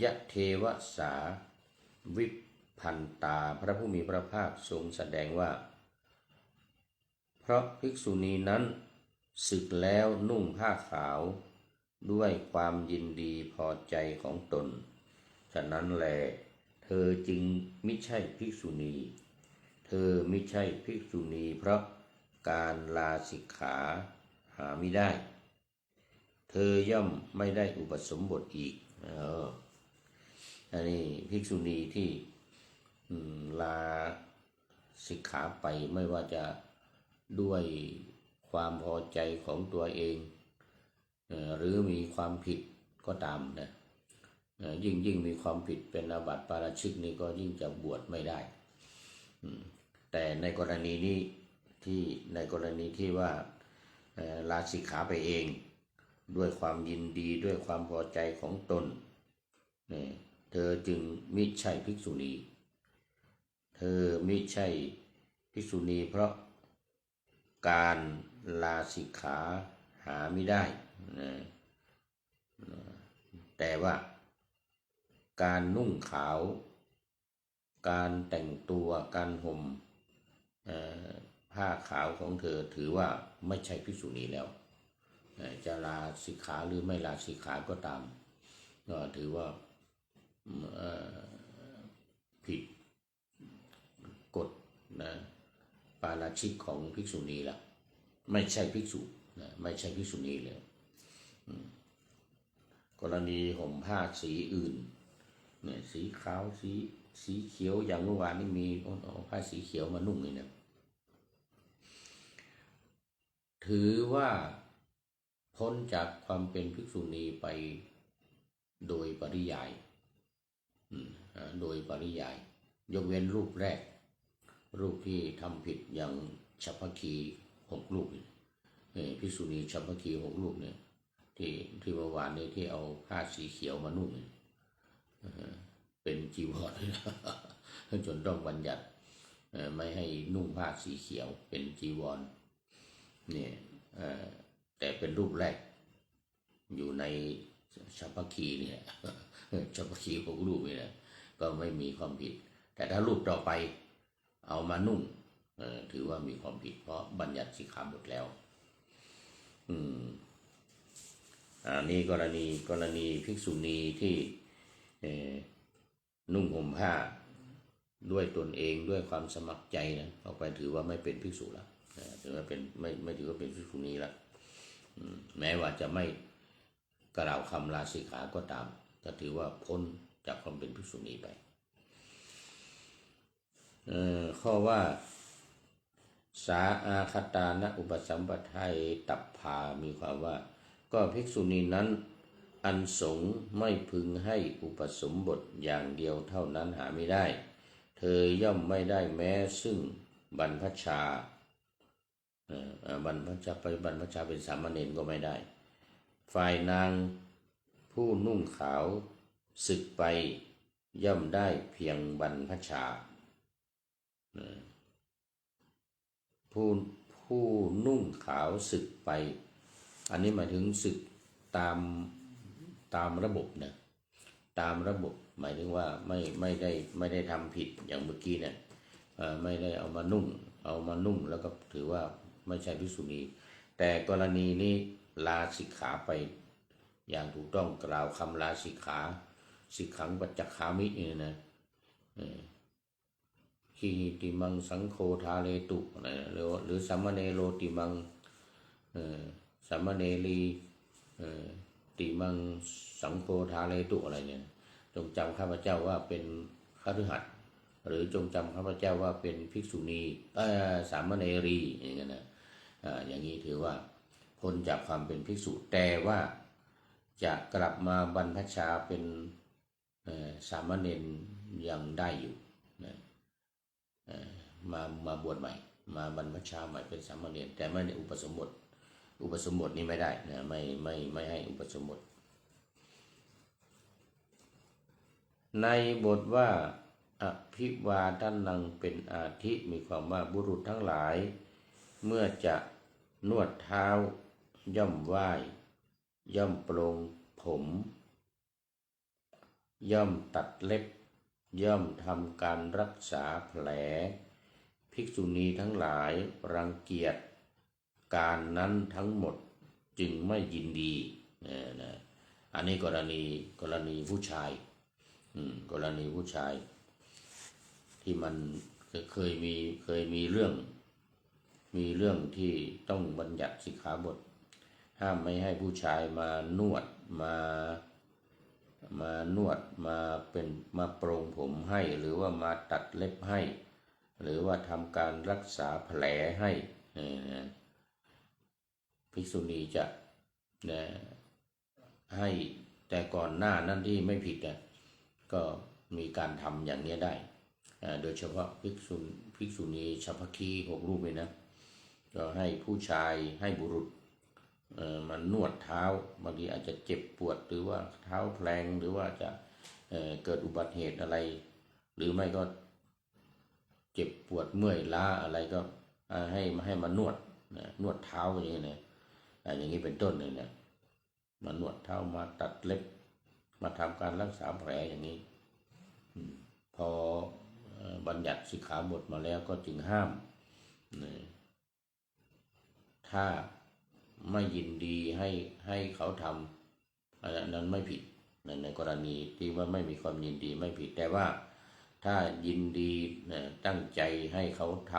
ยะเทวสาวิพันตาพระผู้มีพระภาคทรงแสดงว่าเพราะภิกษุณีนั้นสึกแล้วนุ่งผ้าขาวด้วยความยินดีพอใจของตนฉะนั้นแลเธอจึงมิใช่ภิกษุณีเธอมิใช่ภิกษุณีเพราะการลาสิกขาหาไม่ได้เธอย่อมไม่ได้อุปสมบทอีกอันนี้ภิกษุณีที่ลาสิกขาไปไม่ว่าจะด้วยความพอใจของตัวเองหรือมีความผิดก็ตามนะยิ่งมีความผิดเป็นอาบัติปาราชิกนี่ก็ยิ่งจะบวชไม่ได้แต่ในกรณีนี้ที่ว่าลาสิกขาไปเองด้วยความยินดีด้วยความพอใจของตนเธอจึงมิใช่ภิกษุณีเธอมิใช่ภิกษุณีเพราะการลาสิกขาหาไม่ได้แต่ว่าการนุ่งขาวการแต่งตัวการห่มผ้าขาวของเธอถือว่าไม่ใช่ภิกษุณีแล้วจะลาสิกขาหรือไม่ลาสิกขาก็ตามก็ถือว่าผิดกฎปาราชิกของภิกษุณีละไม่ใช่ภิกษุไม่ใช่ภิกษุณีเลยกรณีห่มผ้าสีอื่นเนี่ยสีขาวสีเขียวอย่างเมื่อวานนี้มีเอาผ้าสีเขียวมานุ่งเลยเนี่ยถือว่าพ้นจากความเป็นภิกษุณีไป โดยปริยายโดยปริยายยกเว้นรูปแรกรูปที่ทำผิดอย่างฉัพพคี6 รูปภิกษุณีฉัพพคี6 รูปเนี่ยที่เมื่อวานนี้ที่เอาผ้าสีเขียวมานุ่งเป็นจีวรจนต้องบัญญัติไม่ให้นุ่งผ้าสีเขียวเป็นจีวรเนี่ยแต่เป็นรูปแรกอยู่ในฉัพพคีเนี่ยฉัพพคี6 รูปนี่นะก็ไม่มีความผิดแต่ถ้ารูปต่อไปเอามานุ่งถือว่ามีความผิดเพราะบัญญัติสิกขาบทแล้วนี่กรณีภิกษุณีที่นุ่งห่มผ้าด้วยตนเองด้วยความสมัครใจนะออกไปถือว่าไม่เป็นภิกษุแล้วถือว่าเป็นไม่ถือว่าเป็นภิกษุณีแล้วแม้ว่าจะไม่กล่าวคำลาสิกขาก็ตามก็ถือว่าพ้นจากความเป็นภิกษุณีไปข้อว่าสาอาคตานะอุปสัมปทายตัพพามีความว่าก็ภิกษุณีนั้นอันสงฆ์ไม่พึงให้อุปสมบทอย่างเดียวเท่านั้นหาไม่ได้เธอย่อมไม่ได้แม้ซึ่งบรรพชาบรรพชาเป็นสามเณรก็ไม่ได้ฝ่ายนางผู้นุ่งขาวสึกไปย่อมได้เพียงบรรพชาผู้นุ่งขาวสึกไปอันนี้หมายถึงสึกตามระบบนะตามระบบหมายถึงว่าไม่ได้ทำผิดอย่างเมื่อกี้เนี่ยไม่ได้เอามานุ่งแล้วก็ถือว่าไม่ใช่ภิกษุณีแต่กรณีนี้ลาสิกขาไปอย่างถูกต้องกล่าวคำลาสิกขาสิกขังปัจจคามินี่นะขีหิติมังสังโฆทาเลตุหรือสัมมเนโรติมังสัมมเนรีติมังสังโฆทาเลตุอะไรเนี่ยจงจำข้าพเจ้าว่าเป็นคฤหัสถ์หรือจงจำข้าพเจ้าว่าเป็นภิกษุณีสามเณรีอย่างนี้นะอย่างนี้ถือว่าพ้นจากความเป็นภิกษุแต่ว่าจะกลับมาบรรพชาเป็นสามเณรยังได้อยู่นะมาบวชใหม่มาบรรพชาใหม่เป็นสามเณรแต่ไม่ได้อุปสมบทนี้ไม่ได้นะไม่ให้อุปสมบทในบทว่าอภิวาทนังเป็นอาทิมีความว่าบุรุษทั้งหลายเมื่อจะนวดเท้าย่อมไหว้ย่อมโปรงผมย่อมตัดเล็บย่อมทำการรักษาแผลภิกษุณีทั้งหลายรังเกียจการนั้นทั้งหมดจึงไม่ยินดีนะอันนี้กรณีผู้ชายกรณีผู้ชายที่มันเคยมีเรื่องที่ต้องบัญญัติสิกขาบทห้ามไม่ให้ผู้ชายมานวดมาโปรงผมให้หรือว่ามาตัดเล็บให้หรือว่าทำการรักษาแผลให้ภิกษุณีจะให้แต่ก่อนหน้านั้นที่ไม่ผิดก็มีการทำอย่างนี้ได้โดยเฉพาะภิกษุณีฉัพพคี6 รูปเลยนะก็ให้ผู้ชายให้บุรุษมันนวดเท้าบางทีอาจจะเจ็บปวดหรือว่าเท้าแพลงหรือว่าจะเกิดอุบัติเหตุอะไรหรือไม่ก็เจ็บปวดเมื่อยล้าอะไรก็ให้มานวดเท้าอย่างนี้นะอย่างนี้เป็นต้นเลยนะมานวดเท้ามาตัดเล็บมาทำการรักษาแผลอย่างนี้พอบัญญัติสิกขาบทมาแล้วก็จึงห้ามถ้าไม่ยินดีให้เขาทำอันนั้นไม่ผิดในกรณีที่ว่าไม่มีความยินดีไม่ผิดแต่ว่าถ้ายินดีตั้งใจให้เขาท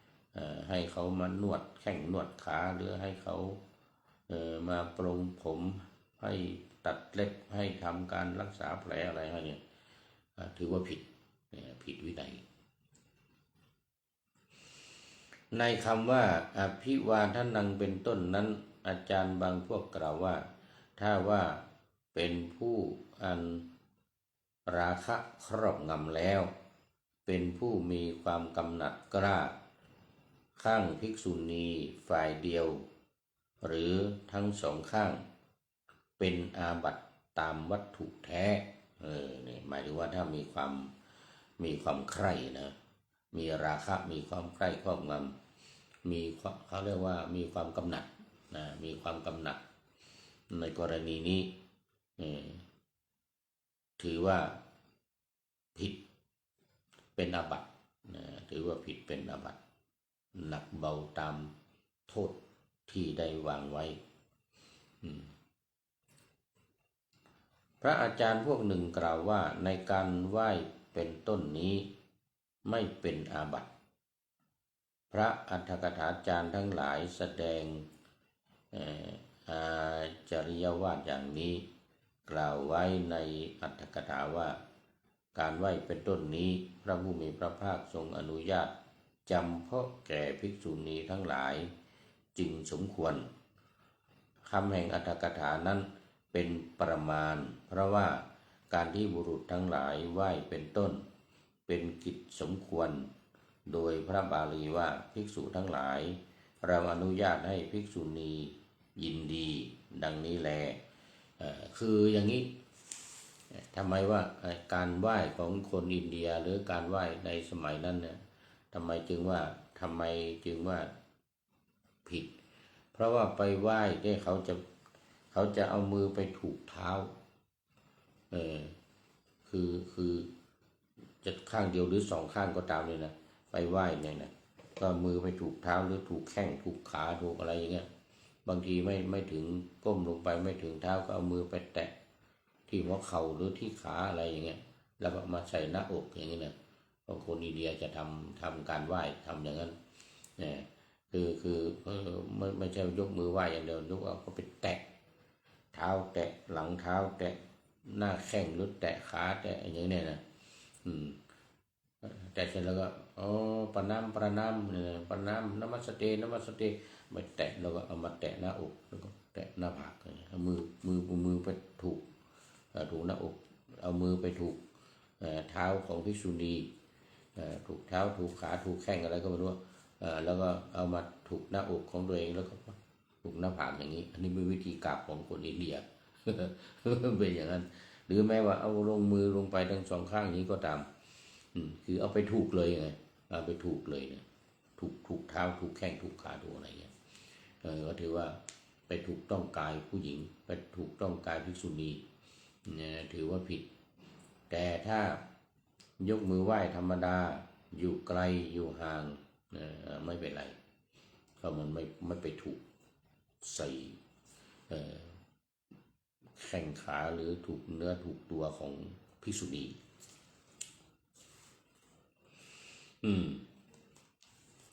ำให้เขามานวดแข้งนวดขาหรือให้เขามาปรงผมให้ตัดเล็บให้ทำการรักษาแผลอะไรให้เนี่ยถือว่าผิดวินัยในคำว่าอภิวาทนังเป็นต้นนั้นอาจารย์บางพวกกล่าวว่าถ้าว่า เป็นผู้อันราคะครอบงำแล้วเป็นผู้มีความกำหนัดกล้าข้างภิกษุณีฝ่ายเดียวหรือทั้งสองข้างเป็นอาบัติตามวัตถุแท้นี่หมายถึงว่าถ้ามีความใคร่นะมีราคะมีความใคร่ครอบงำมีเขาเรียกว่ามีความกำหนัดนะมีความกำหนัดในกรณีนี้ถือว่าผิดเป็นอาบัติถือว่าผิดเป็นอาบัติหนักเบาตามโทษที่ได้วางไว้พระอาจารย์พวกหนึ่งกล่าวว่าในการไหว้เป็นต้นนี้ไม่เป็นอาบัติพระอัฏฐกถาจารย์ทั้งหลายแสดงอาจาริยวาทอย่างนี้กล่าวไว้ในอัฏฐกถาว่าการไหว้เป็นต้นนี้พระผู้มีพระภาคทรงอนุญาตจำเพาะแก่ภิกษุณีทั้งหลายจึงสมควรคำแห่งอัฏฐกถานั้นเป็นประมาณเพราะว่าการที่บุรุษทั้งหลายไหว้เป็นต้นเป็นกิจสมควรโดยพระบาลีว่าภิกษุทั้งหลายเราอนุญาตให้ภิกษุณียินดีดังนี้แลคืออย่างนี้ทำไมว่าการไหว้ของคนอินเดียหรือการไหว้ในสมัยนั้นเนี่ยทำไมจึงว่าผิดเพราะว่าไปไหว้เนี่ยเขาจะเอามือไปถูกเท้าคือจะข้างเดียวหรือสองข้างก็ตามเลยนะไปไหว้เนี่ยนะก็มือไปถูกเท้าหรือถูกแข้งถูกขาถูกอะไรอย่างเงี้ยบางทีไม่ถึงก้มลงไปไม่ถึงเท้าก็เอามือไปแตะที่หัวเข่าหรือที่ขาอะไรอย่างเงี้ยแล้วก็มาใส่หน้าอกอย่างเงี้ยนะบางคนอินเดียจะทำการไหว้ทำอย่างนั้นเนี่ยคือไม่ใช่ยกมือไหว้อย่างเดียวยกเอาก็ไปแตะเท้าแตะหลังเท้าแตะหน้าแข้งหรือแตะขาแตะอย่างเงี้ยนะแต่เสร็จแล้วก็ประนามประนามนมัสเตไปแตะแล้วก็เอามาแตะหน้าอกแล้วก็แตะหน้าผากเอามือไปถูกหน้าอกเอามือไปถูกเท้าของภิกษุณีถูกเท้าถูกขาถูกแข้งอะไรก็ไม่รู้แล้วก็เอามาถูกหน้าอกของตัวเองแล้วก็ถูกหน้าผากอย่างนี้อันนี้เป็นวิธีกราบของคนอินเดีย เป็นอย่างนั้นหรือแม้ว่าเอาลงมือลงไปทั้งสองข้างนี้ก็ตามคือเอาไปถูกเลยไงเอาไปถูกเลยเนี่ยถูกเท้าถูกแข้งถูกขาถูกอะไรเงี้ยก็ถือว่าไปถูกต้องกายผู้หญิงไปถูกต้องกายภิกษุณีถือว่าผิดแต่ถ้ายกมือไหว้ธรรมดาอยู่ไกลอยู่ห่างไม่เป็นไรเพราะมันไม่ไปถูกใส่แข้งขาหรือถูกเนื้อถูกตัวของภิกษุณี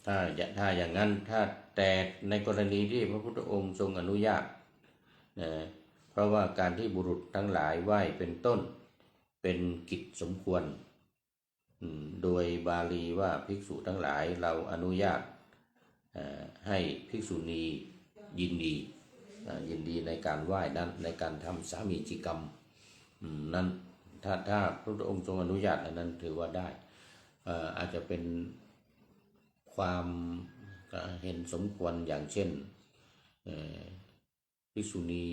ถ้าอย่างนั้นถ้าแต่ในกรณีที่พระพุทธองค์ทรงอนุญาตเพราะว่าการที่บุรุษทั้งหลายไหว้เป็นต้นเป็นกิจสมควรโดยบาลีว่าภิกษุทั้งหลายเราอนุญาตให้ภิกษุณียินดีในการไหว้นั้นในการทำสามีจิกรรมนั้นถ้าพระพุทธองค์ทรงอนุญาตอันนั้นถือว่าได้อาจจะเป็นความเห็นสมควรอย่างเช่นภิกษุณี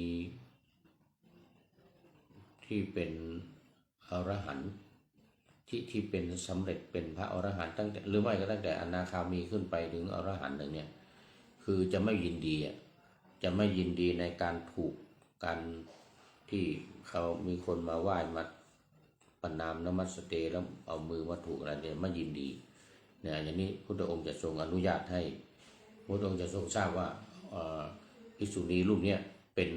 ที่เป็นอรหันต์ที่เป็นสำเร็จเป็นพระอรหันต์ตั้งแต่หรือไม่ก็ตั้งแต่อนาคามีขึ้นไปถึงอรหันต์อย่างเนี้ยคือจะไม่ยินดีในการถูกการที่เขามีคนมาไหว้มาประนามนมัสเตแล้วเอามือมาถูกอะไรเนี่ยไม่ยินดีเนี่ยอย่างนี้พุทธองค์จะทรงอนุญาตให้พุทธองค์จะทรงทราบว่าภิกษุณีรูปนี้เป็น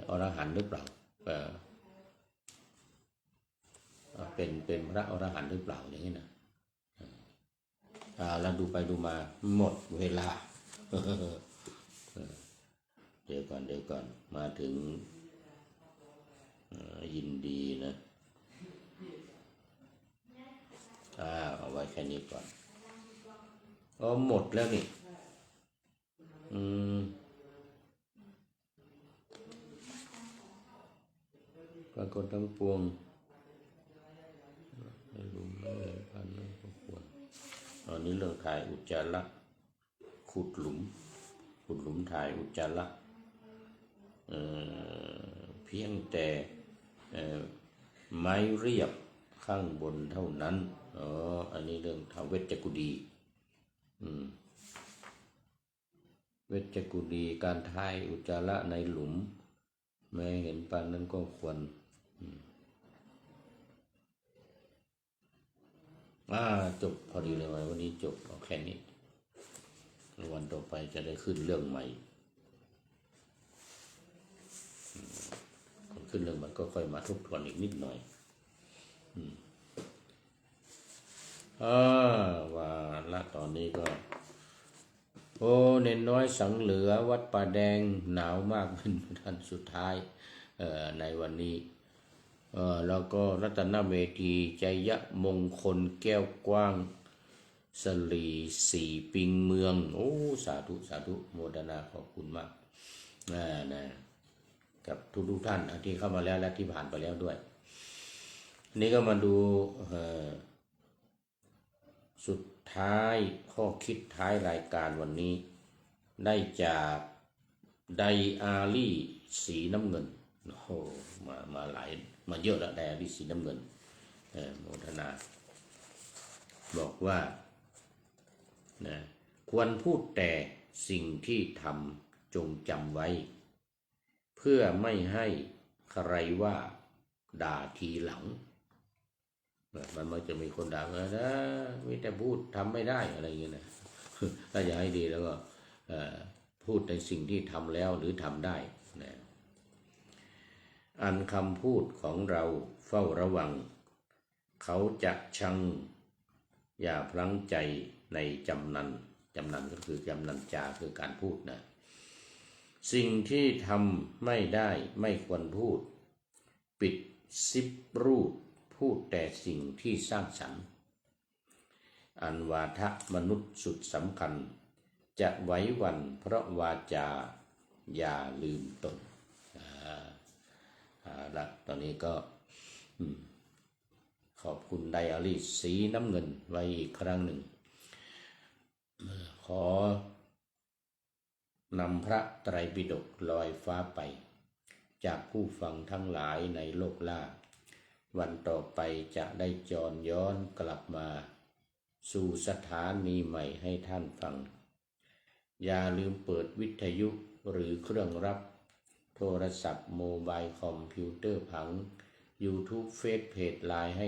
อรหันต์หรือเปล่าเป็นพระอรหันต์หรือเปล่าอย่างนี้นะแล้วดูไปดูมาหมดเวลา เดี๋ยวก่อนมาถึงยินดีนะเอาไว้แค่นี้ก่อนหมดแล้วนี่ ปรากฏทั้งปวงในหลุมไม่เห็นพันนั่นก็ควรอันนี้เรื่องถ่ายอุจจาระขุดหลุมถ่ายอุจจาระเพียงแต่ไม้เรียบข้างบนเท่านั้นอันนี้เรื่องท้าวเวชจกุฎีเวชจกุฎีการถ่ายอุจจาระในหลุมแม้เห็นปานนั้นก็ควรจบพอดีเลยวันนี้จบเอาแค่นี้วันต่อไปจะได้ขึ้นเรื่องใหม่ขึ้นเรื่องมันก็ค่อยมาทบทวนอีกนิดหน่อยว่าละตอนนี้ก็เน้นน้อยสังเหลือวัดป่าแดงหนาวมากเป็นท่านสุดท้ายในวันนี้แล้วก็รัตนเมธีชัยมงคลแก้วกว้างสลีสี่ปิงเมืองสาธุโมทนาขอบคุณมากนะกับทุกท่านที่เข้ามาแล้วและที่ผ่านไปแล้วด้วยนี่ก็มาดูสุดท้ายข้อคิดท้ายรายการวันนี้ได้จากไดอารี่สีน้ำเงินมาหลายมาเยอะแล้วไดอารี่สีน้ำเงินโมทนาบอกว่านะควรพูดแต่สิ่งที่ทำจงจำไว้เพื่อไม่ให้ใครว่าด่าทีหลังมันมักจะมีคนด่านะมีแต่พูดทำไม่ได้อะไรอย่างเงี้ยนะถ้าอยากให้ดีแล้วก็พูดในสิ่งที่ทำแล้วหรือทำได้นะอันคำพูดของเราเฝ้าระวังเขาจะชังอย่าพลั้งใจในจำนันก็คือจำนันจาคือการพูดนะสิ่งที่ทำไม่ได้ไม่ควรพูดปิดซิปรูดพูดแต่สิ่งที่สร้างสรรค์อันวาทะมนุษย์สุดสำคัญจะไว้วันเพราะวาจาอย่าลืมตนละตอนนี้ก็ขอบคุณไดอารี่สีน้ำเงินไว้อีกครั้งหนึ่งขอนำพระไตรปิฎกลอยฟ้าไปจากผู้ฟังทั้งหลายในโลกล่าวันต่อไปจะได้จรย้อนกลับมาสู่สถานีใหม่ให้ท่านฟังอย่าลืมเปิดวิทยุหรือเครื่องรับโทรศัพท์โมบายคอมพิวเตอร์ผัง YouTube เฟซเพจไลน์ให้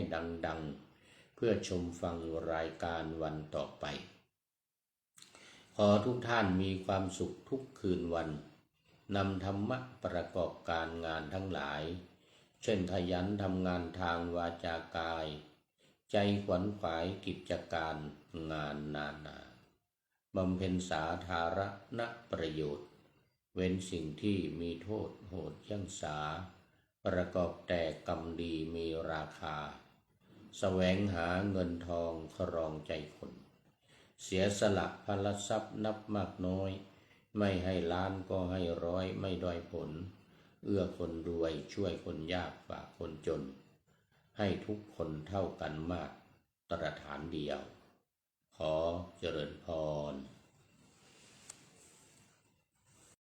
ดังๆเพื่อชมฟังรายการวันต่อไปขอทุกท่านมีความสุขทุกคืนวันนำธรรมะประกอบการงานทั้งหลายเช่นขยันทำงานทางวาจากายใจขวนขวายกิจการงานนานาบำเพ็ญสาธารณประโยชน์เว้นสิ่งที่มีโทษโหดยั่งสาประกอบแต่กรรมดีมีราคาแสวงหาเงินทองครองใจคนเสียสละพลทรัพย์นับมากน้อยไม่ให้ล้านก็ให้ร้อยไม่ด้อยผลเอื้อคนรวยช่วยคนยากฝากคนจนให้ทุกคนเท่ากันมาตรฐานเดียวขอเจริญพร